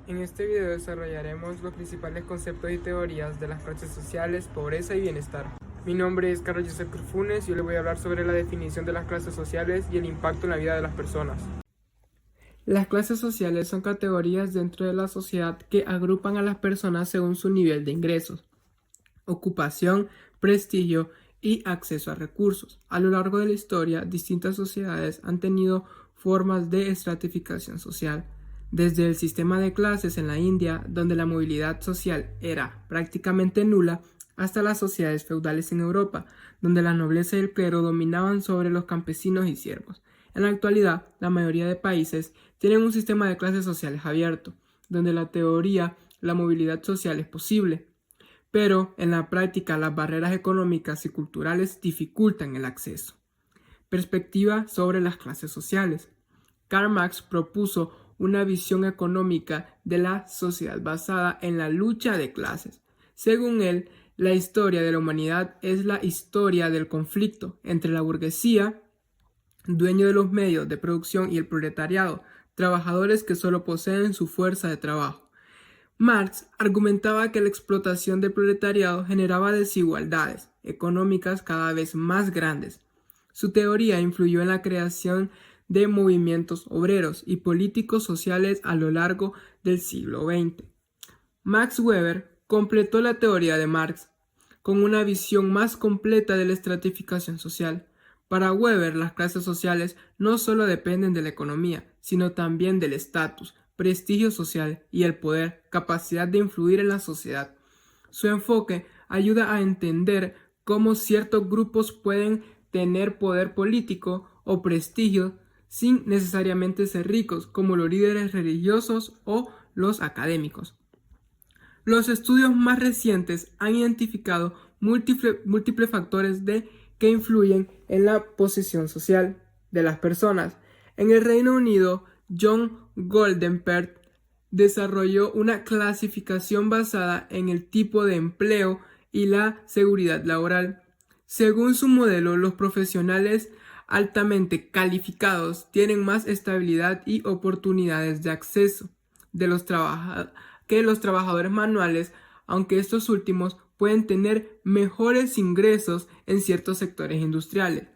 En este video desarrollaremos los principales conceptos y teorías de las clases sociales, pobreza y bienestar. Mi nombre es Carlos Joseph Crufunes y yo le voy a hablar sobre la definición de las clases sociales y el impacto en la vida de las personas. Las clases sociales son categorías dentro de la sociedad que agrupan a las personas según su nivel de ingresos, ocupación, prestigio y acceso a recursos. A lo largo de la historia, distintas sociedades han tenido formas de estratificación social. Desde el sistema de clases en la India, donde la movilidad social era prácticamente nula, hasta las sociedades feudales en Europa, donde la nobleza y el clero dominaban sobre los campesinos y siervos. En la actualidad, la mayoría de países tienen un sistema de clases sociales abierto, donde la teoría la movilidad social es posible, pero en la práctica las barreras económicas y culturales dificultan el acceso. Perspectiva sobre las clases sociales. Karl Marx propuso una visión económica de la sociedad basada en la lucha de clases. Según él, la historia de la humanidad es la historia del conflicto entre la burguesía, dueño de los medios de producción, y el proletariado, trabajadores que solo poseen su fuerza de trabajo. Marx argumentaba que la explotación del proletariado generaba desigualdades económicas cada vez más grandes. Su teoría influyó en la creación de movimientos obreros y políticos sociales a lo largo del siglo XX. Max Weber completó la teoría de Marx con una visión más completa de la estratificación social. Para Weber, las clases sociales no solo dependen de la economía, sino también del estatus, prestigio social y el poder, capacidad de influir en la sociedad. Su enfoque ayuda a entender cómo ciertos grupos pueden tener poder político o prestigio sin necesariamente ser ricos, como los líderes religiosos o los académicos. Los estudios más recientes han identificado múltiples factores que influyen en la posición social de las personas. En el Reino Unido, John Goldenberg desarrolló una clasificación basada en el tipo de empleo y la seguridad laboral. Según su modelo, los profesionales altamente calificados tienen más estabilidad y oportunidades de acceso de que los trabajadores manuales, aunque estos últimos pueden tener mejores ingresos en ciertos sectores industriales.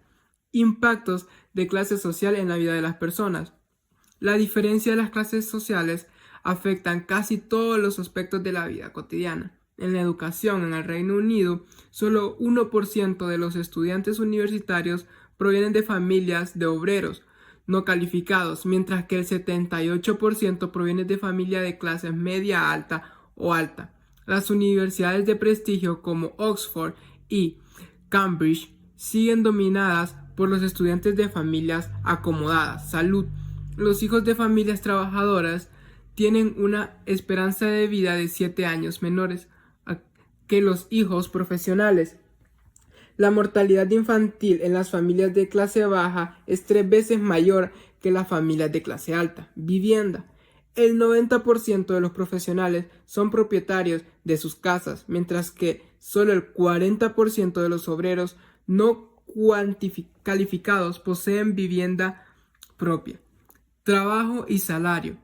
Impactos de clase social en la vida de las personas. La diferencia de las clases sociales afectan casi todos los aspectos de la vida cotidiana. En la educación en el Reino Unido, solo 1% de los estudiantes universitarios provienen de familias de obreros no calificados, mientras que el 78% proviene de familias de clase media alta o alta. Las universidades de prestigio como Oxford y Cambridge siguen dominadas por los estudiantes de familias acomodadas. Salud. Los hijos de familias trabajadoras tienen una esperanza de vida de 7 años menores que los hijos profesionales. La mortalidad infantil en las familias de clase baja es 3 veces mayor que las familias de clase alta. Vivienda. El 90% de los profesionales son propietarios de sus casas, mientras que solo el 40% de los obreros no calificados poseen vivienda propia. Trabajo y salario.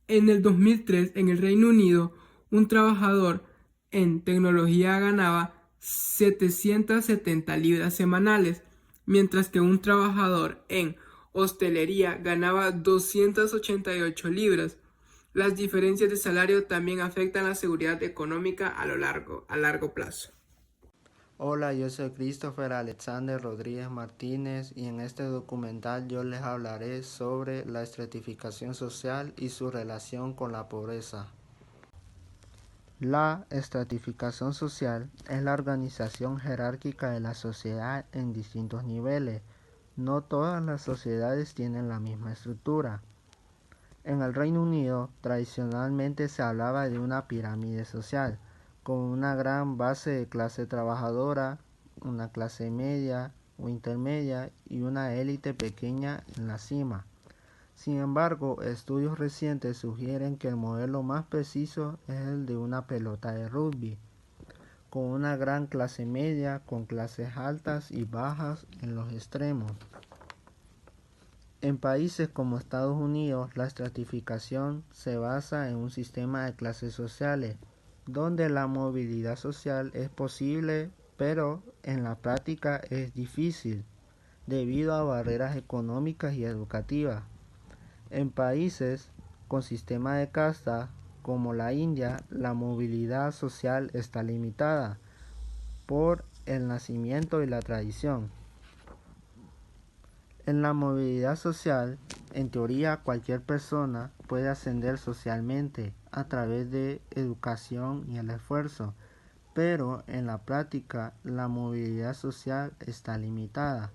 En el 2003, en el Reino Unido, un trabajador en tecnología ganaba 770 libras semanales, mientras que un trabajador en hostelería ganaba 288 libras. Las diferencias de salario también afectan la seguridad económica a largo plazo. Hola, yo soy Christopher Alexander Rodríguez Martínez y en este documental yo les hablaré sobre la estratificación social y su relación con la pobreza. La estratificación social es la organización jerárquica de la sociedad en distintos niveles. No todas las sociedades tienen la misma estructura. En el Reino Unido, tradicionalmente se hablaba de una pirámide social, con una gran base de clase trabajadora, una clase media o intermedia y una élite pequeña en la cima. Sin embargo, estudios recientes sugieren que el modelo más preciso es el de una pelota de rugby, con una gran clase media con clases altas y bajas en los extremos. En países como Estados Unidos, la estratificación se basa en un sistema de clases sociales, donde la movilidad social es posible, pero en la práctica es difícil, debido a barreras económicas y educativas. En países con sistema de casta, como la India, la movilidad social está limitada por el nacimiento y la tradición. En la movilidad social, en teoría, cualquier persona puede ascender socialmente a través de educación y el esfuerzo, pero en la práctica la movilidad social está limitada.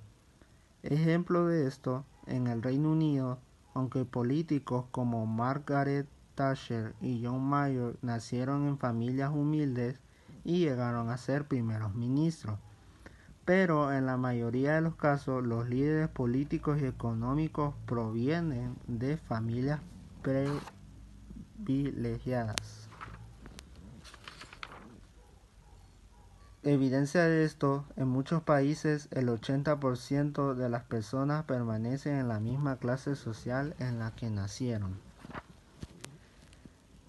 Ejemplo de esto, en el Reino Unido, aunque políticos como Margaret Thatcher y John Major nacieron en familias humildes y llegaron a ser primeros ministros, pero en la mayoría de los casos los líderes políticos y económicos provienen de familias privilegiadas. Evidencia de esto, en muchos países el 80% de las personas permanecen en la misma clase social en la que nacieron.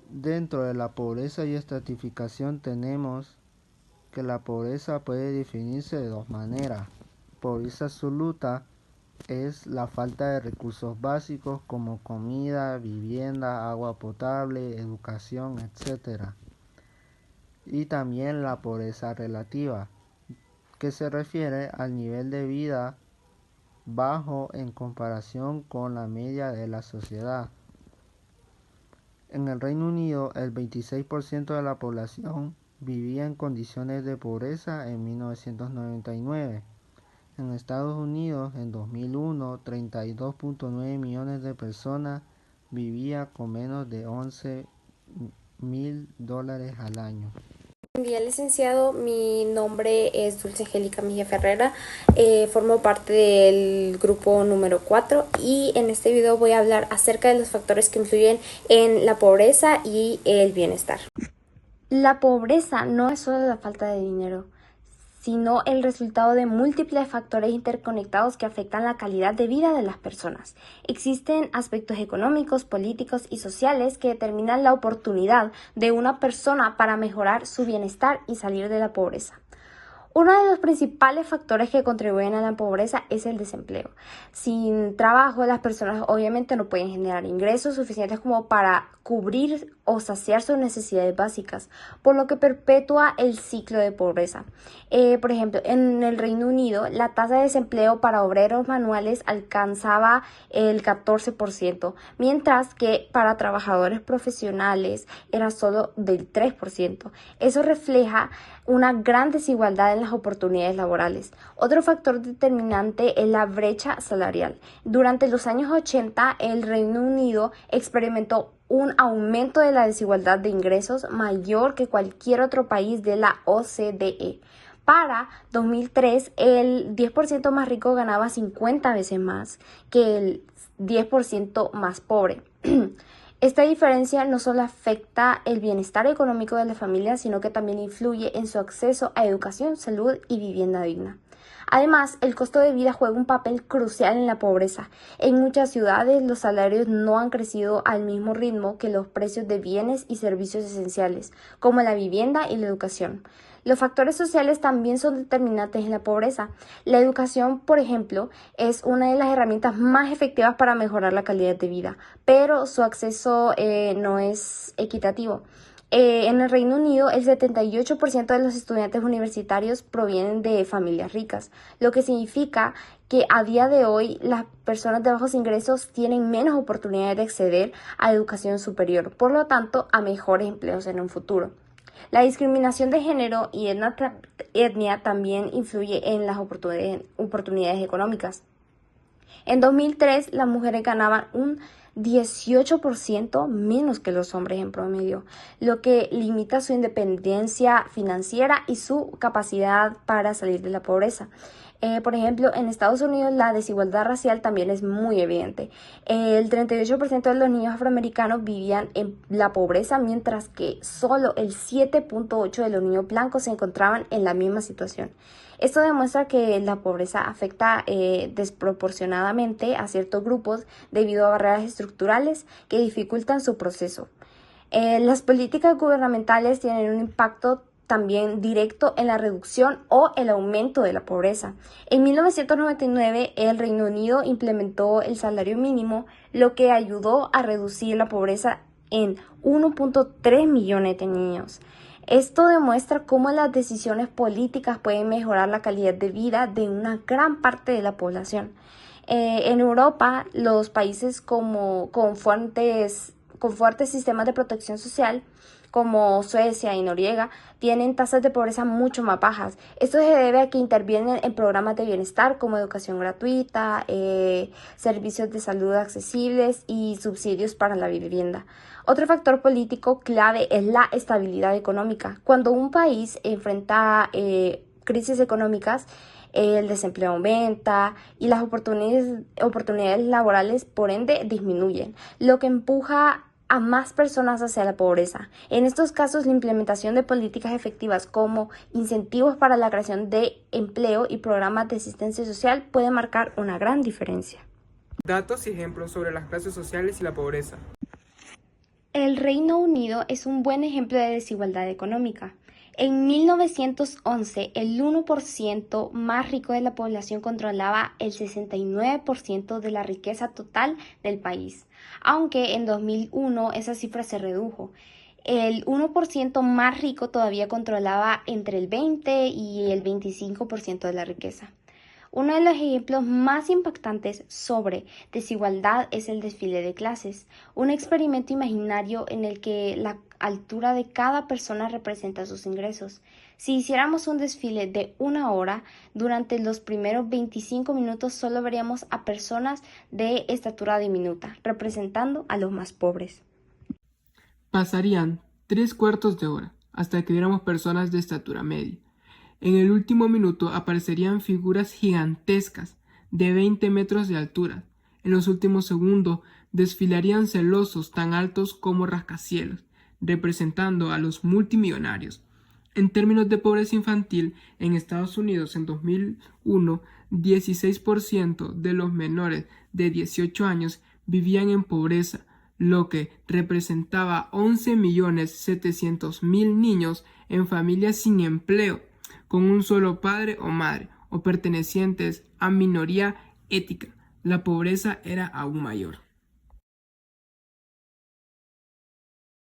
Dentro de la pobreza y estratificación tenemos que la pobreza puede definirse de dos maneras. Pobreza absoluta es la falta de recursos básicos como comida, vivienda, agua potable, educación, etc. Y también la pobreza relativa, que se refiere al nivel de vida bajo en comparación con la media de la sociedad. En el Reino Unido, el 26% de la población vivía en condiciones de pobreza en 1999. En Estados Unidos, en 2001, 32.9 millones de personas vivían con menos de $11,000 al año. Buen día, licenciado. Mi nombre es Dulce Angélica Mejía Ferrera. Formo parte del grupo número 4 y en este video voy a hablar acerca de los factores que influyen en la pobreza y el bienestar. La pobreza no es solo la falta de dinero, sino el resultado de múltiples factores interconectados que afectan la calidad de vida de las personas. Existen aspectos económicos, políticos y sociales que determinan la oportunidad de una persona para mejorar su bienestar y salir de la pobreza. Uno de los principales factores que contribuyen a la pobreza es el desempleo. Sin trabajo, las personas obviamente no pueden generar ingresos suficientes como para cubrir o saciar sus necesidades básicas, por lo que perpetúa el ciclo de pobreza. Por ejemplo, en el Reino Unido, la tasa de desempleo para obreros manuales alcanzaba el 14%, mientras que para trabajadores profesionales era solo del 3%. Eso refleja una gran desigualdad en las oportunidades laborales. Otro factor determinante es la brecha salarial. Durante los años 80, el Reino Unido experimentó un aumento de la desigualdad de ingresos mayor que cualquier otro país de la OCDE. Para 2003, el 10% más rico ganaba 50 veces más que el 10% más pobre. Esta diferencia no solo afecta el bienestar económico de la familia, sino que también influye en su acceso a educación, salud y vivienda digna. Además, el costo de vida juega un papel crucial en la pobreza. En muchas ciudades, los salarios no han crecido al mismo ritmo que los precios de bienes y servicios esenciales, como la vivienda y la educación. Los factores sociales también son determinantes en la pobreza. La educación, por ejemplo, es una de las herramientas más efectivas para mejorar la calidad de vida, pero su acceso no es equitativo. En el Reino Unido, el 78% de los estudiantes universitarios provienen de familias ricas, lo que significa que a día de hoy las personas de bajos ingresos tienen menos oportunidades de acceder a educación superior, por lo tanto, a mejores empleos en un futuro. La discriminación de género y etnia también influye en las oportunidades económicas. En 2003, las mujeres ganaban un 18% menos que los hombres en promedio, lo que limita su independencia financiera y su capacidad para salir de la pobreza. Por ejemplo, en Estados Unidos la desigualdad racial también es muy evidente. El 38% de los niños afroamericanos vivían en la pobreza, mientras que solo el 7.8% de los niños blancos se encontraban en la misma situación. Esto demuestra que la pobreza afecta desproporcionadamente a ciertos grupos debido a barreras estructurales que dificultan su proceso. Las políticas gubernamentales tienen un impacto también directo en la reducción o el aumento de la pobreza. En 1999, el Reino Unido implementó el salario mínimo, lo que ayudó a reducir la pobreza en 1.3 millones de niños. Esto demuestra cómo las decisiones políticas pueden mejorar la calidad de vida de una gran parte de la población. En Europa, los países con fuertes sistemas de protección social, como Suecia y Noruega, tienen tasas de pobreza mucho más bajas. Esto se debe a que intervienen en programas de bienestar como educación gratuita, servicios de salud accesibles y subsidios para la vivienda. Otro factor político clave es la estabilidad económica. Cuando un país enfrenta crisis económicas, el desempleo aumenta y las oportunidades laborales, por ende, disminuyen, lo que empuja a más personas hacia la pobreza. En estos casos, la implementación de políticas efectivas como incentivos para la creación de empleo y programas de asistencia social puede marcar una gran diferencia. Datos y ejemplos sobre las clases sociales y la pobreza. El Reino Unido es un buen ejemplo de desigualdad económica. En 1911, el 1% más rico de la población controlaba el 69% de la riqueza total del país, aunque en 2001 esa cifra se redujo. El 1% más rico todavía controlaba entre el 20 y el 25% de la riqueza. Uno de los ejemplos más impactantes sobre desigualdad es el desfile de clases, un experimento imaginario en el que la altura de cada persona representa sus ingresos. Si hiciéramos un desfile de 1 hora, durante los primeros 25 minutos solo veríamos a personas de estatura diminuta, representando a los más pobres. Pasarían 3/4 de hora hasta que viéramos personas de estatura media. En el último minuto aparecerían figuras gigantescas de 20 metros de altura. En los últimos segundos desfilarían celosos tan altos como rascacielos, representando a los multimillonarios. En términos de pobreza infantil, en Estados Unidos en 2001, 16% de los menores de 18 años vivían en pobreza, lo que representaba 11.700.000 niños en familias sin empleo, con un solo padre o madre, o pertenecientes a minoría étnica. La pobreza era aún mayor.